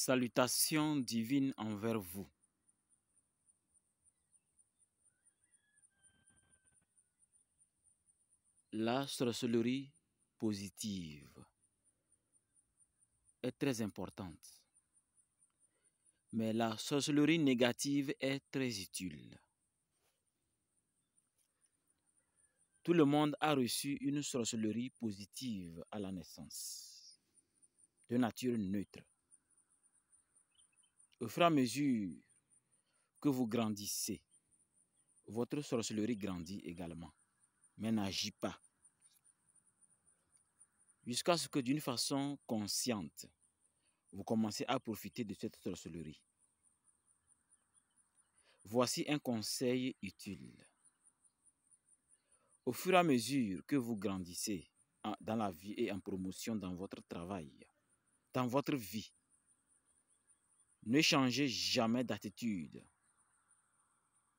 Salutations divines envers vous. La sorcellerie positive est très importante, mais la sorcellerie négative est très utile. Tout le monde a reçu une sorcellerie positive à la naissance, de nature neutre. Au fur et à mesure que vous grandissez, votre sorcellerie grandit également, mais n'agit pas. Jusqu'à ce que d'une façon consciente, vous commencez à profiter de cette sorcellerie. Voici un conseil utile. Au fur et à mesure que vous grandissez dans la vie et en promotion dans votre travail, dans votre vie, ne changez jamais d'attitude.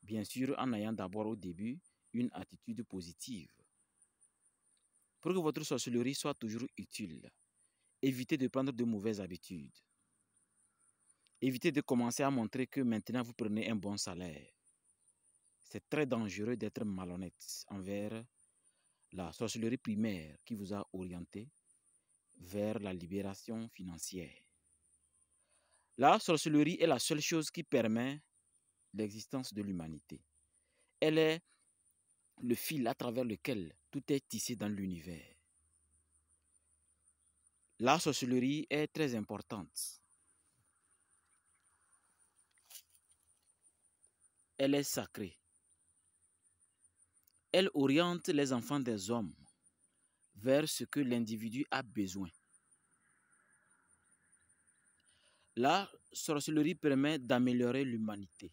Bien sûr, en ayant d'abord au début une attitude positive. Pour que votre sorcellerie soit toujours utile, évitez de prendre de mauvaises habitudes. Évitez de commencer à montrer que maintenant vous prenez un bon salaire. C'est très dangereux d'être malhonnête envers la sorcellerie primaire qui vous a orienté vers la libération financière. La sorcellerie est la seule chose qui permet l'existence de l'humanité. Elle est le fil à travers lequel tout est tissé dans l'univers. La sorcellerie est très importante. Elle est sacrée. Elle oriente les enfants des hommes vers ce que l'individu a besoin. La sorcellerie permet d'améliorer l'humanité.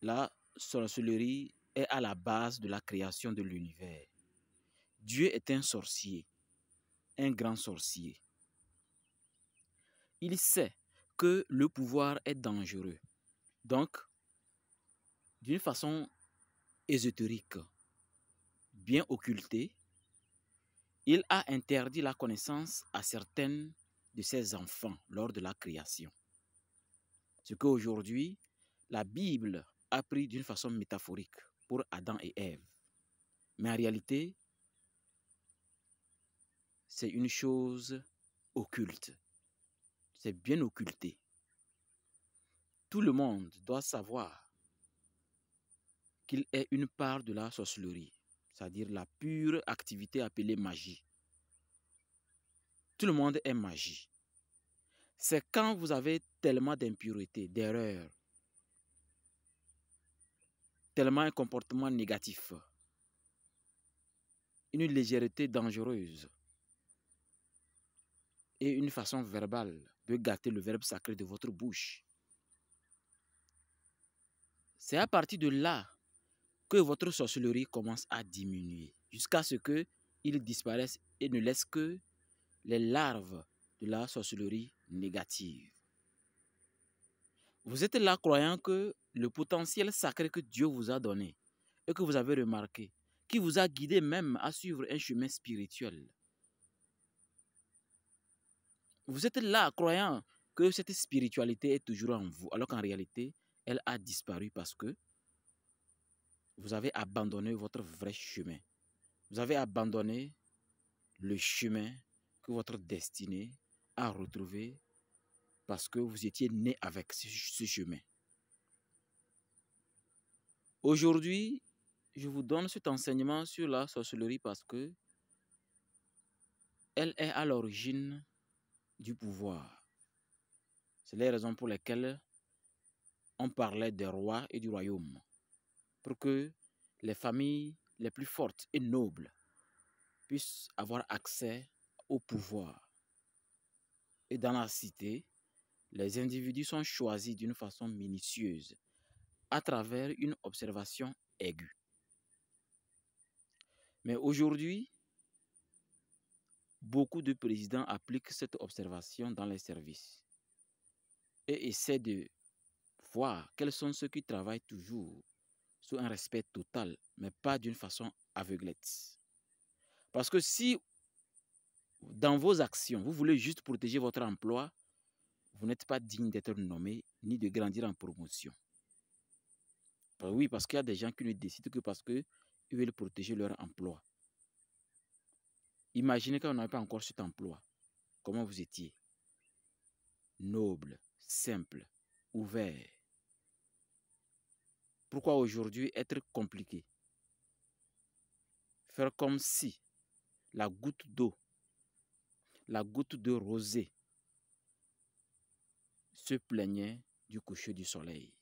La sorcellerie est à la base de la création de l'univers. Dieu est un sorcier, un grand sorcier. Il sait que le pouvoir est dangereux. Donc, d'une façon ésotérique, bien occultée, il a interdit la connaissance à certains de ses enfants lors de la création. Ce qu'aujourd'hui, la Bible a pris d'une façon métaphorique pour Adam et Ève. Mais en réalité, c'est une chose occulte. C'est bien occulté. Tout le monde doit savoir qu'il est une part de la sorcellerie, c'est-à-dire la pure activité appelée magie. Tout le monde est magie. C'est quand vous avez tellement d'impureté, d'erreurs, tellement un comportement négatif, une légèreté dangereuse et une façon verbale de gâter le verbe sacré de votre bouche. C'est à partir de là que votre sorcellerie commence à diminuer jusqu'à ce qu'il disparaisse et ne laisse que les larves de la sorcellerie négative. Vous êtes là croyant que le potentiel sacré que Dieu vous a donné et que vous avez remarqué, qui vous a guidé même à suivre un chemin spirituel. Vous êtes là croyant que cette spiritualité est toujours en vous, alors qu'en réalité, elle a disparu parce que vous avez abandonné votre vrai chemin. Vous avez abandonné le chemin que votre destinée a retrouvé parce que vous étiez né avec ce chemin. Aujourd'hui, je vous donne cet enseignement sur la sorcellerie parce que elle est à l'origine du pouvoir. C'est les raisons pour lesquelles on parlait des rois et du royaume. Pour que les familles les plus fortes et nobles puissent avoir accès au pouvoir. Et dans la cité, les individus sont choisis d'une façon minutieuse à travers une observation aiguë. Mais aujourd'hui, beaucoup de présidents appliquent cette observation dans les services et essaient de voir quels sont ceux qui travaillent toujours sous un respect total, mais pas d'une façon aveuglette. Parce que si dans vos actions, vous voulez juste protéger votre emploi, vous n'êtes pas digne d'être nommé ni de grandir en promotion. Oui, parce qu'il y a des gens qui ne décident que parce qu'ils veulent protéger leur emploi. Imaginez quand on n'avait pas encore cet emploi, comment vous étiez? Noble, simple, ouvert. Pourquoi aujourd'hui être compliqué? Faire comme si la goutte de rosée se plaignait du coucher du soleil.